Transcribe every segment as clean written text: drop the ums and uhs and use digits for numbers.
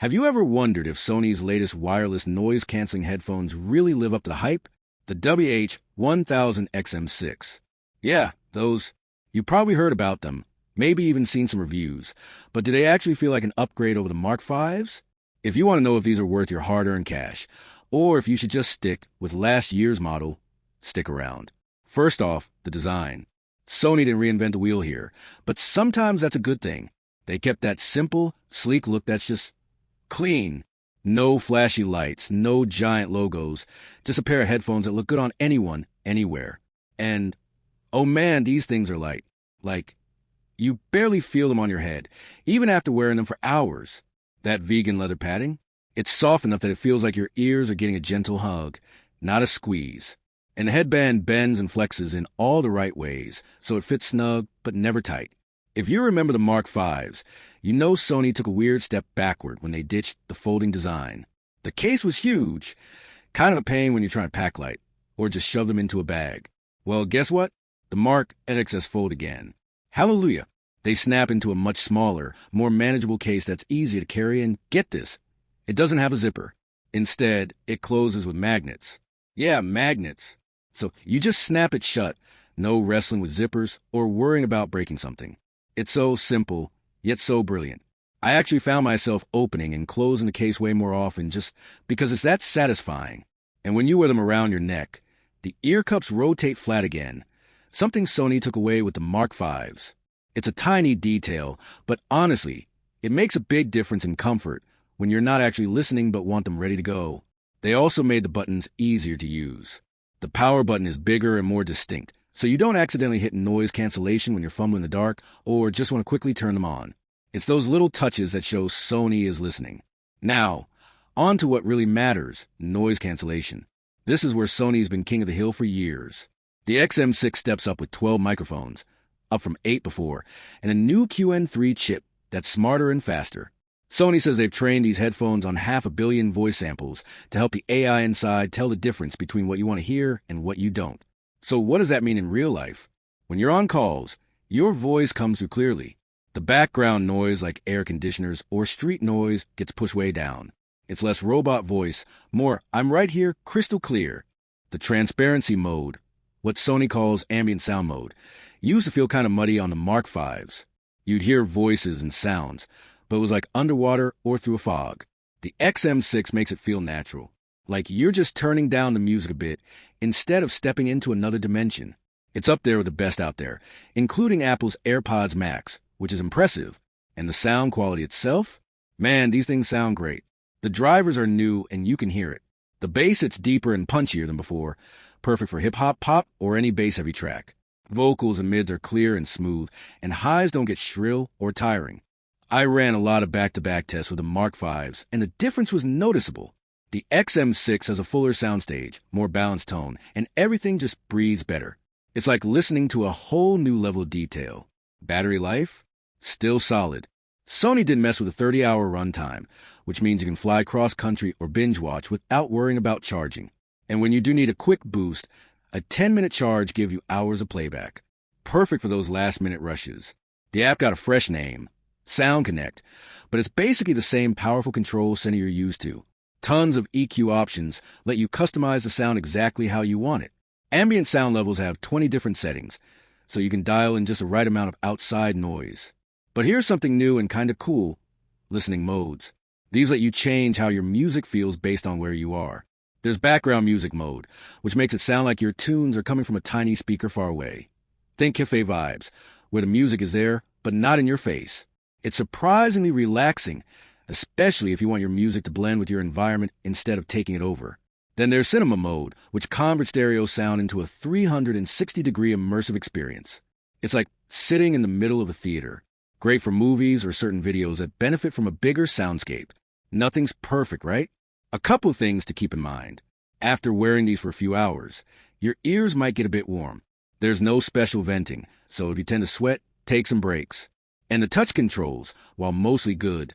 Have you ever wondered if Sony's latest wireless noise-canceling headphones really live up to the hype? The WH-1000XM6. Yeah, those. You probably heard about them, maybe even seen some reviews, but do they actually feel like an upgrade over the Mark V's? If you want to know if these are worth your hard-earned cash, or if you should just stick with last year's model, stick around. First off, the design. Sony didn't reinvent the wheel here, but sometimes that's a good thing. They kept that simple, sleek look that's just clean. No flashy lights, no giant logos, just a pair of headphones that look good on anyone, anywhere. And, oh man, these things are light. Like, you barely feel them on your head, even after wearing them for hours. That vegan leather padding, it's soft enough that it feels like your ears are getting a gentle hug, not a squeeze. And the headband bends and flexes in all the right ways, so it fits snug, but never tight. If you remember the Mark V's, you know Sony took a weird step backward when they ditched the folding design. The case was huge, kind of a pain when you're trying to pack light, or just shove them into a bag. Well, guess what? The Mark XS fold again. Hallelujah! They snap into a much smaller, more manageable case that's easier to carry, and get this, it doesn't have a zipper. Instead, it closes with magnets. Yeah, magnets. So you just snap it shut, no wrestling with zippers or worrying about breaking something. It's so simple, yet so brilliant. I actually found myself opening and closing the case way more often just because it's that satisfying. And when you wear them around your neck, the ear cups rotate flat again, something Sony took away with the Mark V's. It's a tiny detail, but honestly, it makes a big difference in comfort when you're not actually listening but want them ready to go. They also made the buttons easier to use. The power button is bigger and more distinct, so you don't accidentally hit noise cancellation when you're fumbling in the dark or just want to quickly turn them on. It's those little touches that show Sony is listening. Now, on to what really matters, noise cancellation. This is where Sony's been king of the hill for years. The XM6 steps up with 12 microphones, up from 8 before, and a new QN3 chip that's smarter and faster. Sony says they've trained these headphones on 500 million voice samples to help the AI inside tell the difference between what you want to hear and what you don't. So what does that mean in real life? When you're on calls, your voice comes through clearly. The background noise like air conditioners or street noise gets pushed way down. It's less robot voice, more I'm right here crystal clear. The transparency mode, what Sony calls ambient sound mode, used to feel kind of muddy on the Mark V's. You'd hear voices and sounds, but it was like underwater or through a fog. The XM6 makes it feel natural, like you're just turning down the music a bit instead of stepping into another dimension. It's up there with the best out there, including Apple's AirPods Max, which is impressive. And the sound quality itself? Man, these things sound great. The drivers are new and you can hear it. The bass, it's deeper and punchier than before, perfect for hip-hop, pop, or any bass-heavy track. Vocals and mids are clear and smooth, and highs don't get shrill or tiring. I ran a lot of back-to-back tests with the Mark V's, and the difference was noticeable. The XM6 has a fuller soundstage, more balanced tone, and everything just breathes better. It's like listening to a whole new level of detail. Battery life? Still solid. Sony didn't mess with a 30-hour runtime, which means you can fly cross-country or binge-watch without worrying about charging. And when you do need a quick boost, a 10-minute charge gives you hours of playback. Perfect for those last-minute rushes. The app got a fresh name, Sound Connect, but it's basically the same powerful control center you're used to. Tons of EQ options let you customize the sound exactly how you want it. Ambient sound levels have 20 different settings, so you can dial in just the right amount of outside noise. But here's something new and kind of cool, listening modes. These let you change how your music feels based on where you are. There's background music mode, which makes it sound like your tunes are coming from a tiny speaker far away. Think cafe vibes, where the music is there, but not in your face. It's surprisingly relaxing, especially if you want your music to blend with your environment instead of taking it over. Then there's cinema mode, which converts stereo sound into a 360-degree immersive experience. It's like sitting in the middle of a theater. Great for movies or certain videos that benefit from a bigger soundscape. Nothing's perfect, right? A couple things to keep in mind. After wearing these for a few hours, your ears might get a bit warm. There's no special venting, so if you tend to sweat, take some breaks. And the touch controls, while mostly good,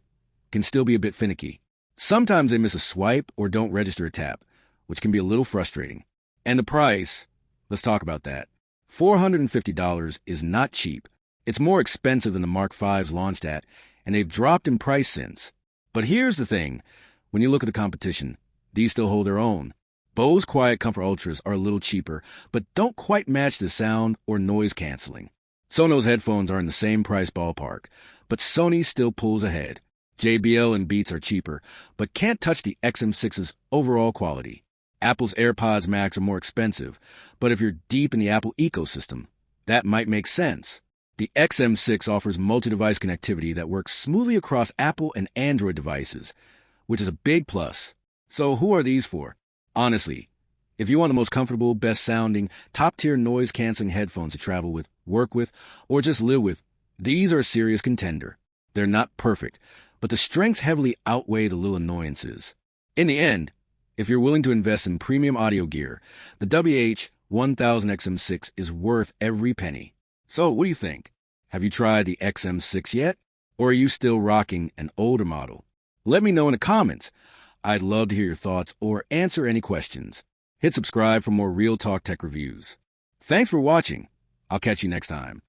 can still be a bit finicky. Sometimes they miss a swipe or don't register a tap, which can be a little frustrating. And the price, let's talk about that. $450 is not cheap. It's more expensive than the Mark V's launched at, and they've dropped in price since. But here's the thing. When you look at the competition, these still hold their own. Bose Quiet Comfort Ultras are a little cheaper, but don't quite match the sound or noise canceling. Sonos headphones are in the same price ballpark, but Sony still pulls ahead. JBL and Beats are cheaper, but can't touch the XM6's overall quality. Apple's AirPods Max are more expensive, but if you're deep in the Apple ecosystem, that might make sense. The XM6 offers multi-device connectivity that works smoothly across Apple and Android devices, which is a big plus. So who are these for? Honestly, if you want the most comfortable, best-sounding, top-tier noise-canceling headphones to travel with, work with, or just live with, these are a serious contender. They're not perfect, but the strengths heavily outweigh the little annoyances. In the end, if you're willing to invest in premium audio gear, the WH-1000XM6 is worth every penny. So, what do you think? Have you tried the XM6 yet? Or are you still rocking an older model? Let me know in the comments. I'd love to hear your thoughts or answer any questions. Hit subscribe for more Real Talk Tech reviews. Thanks for watching. I'll catch you next time.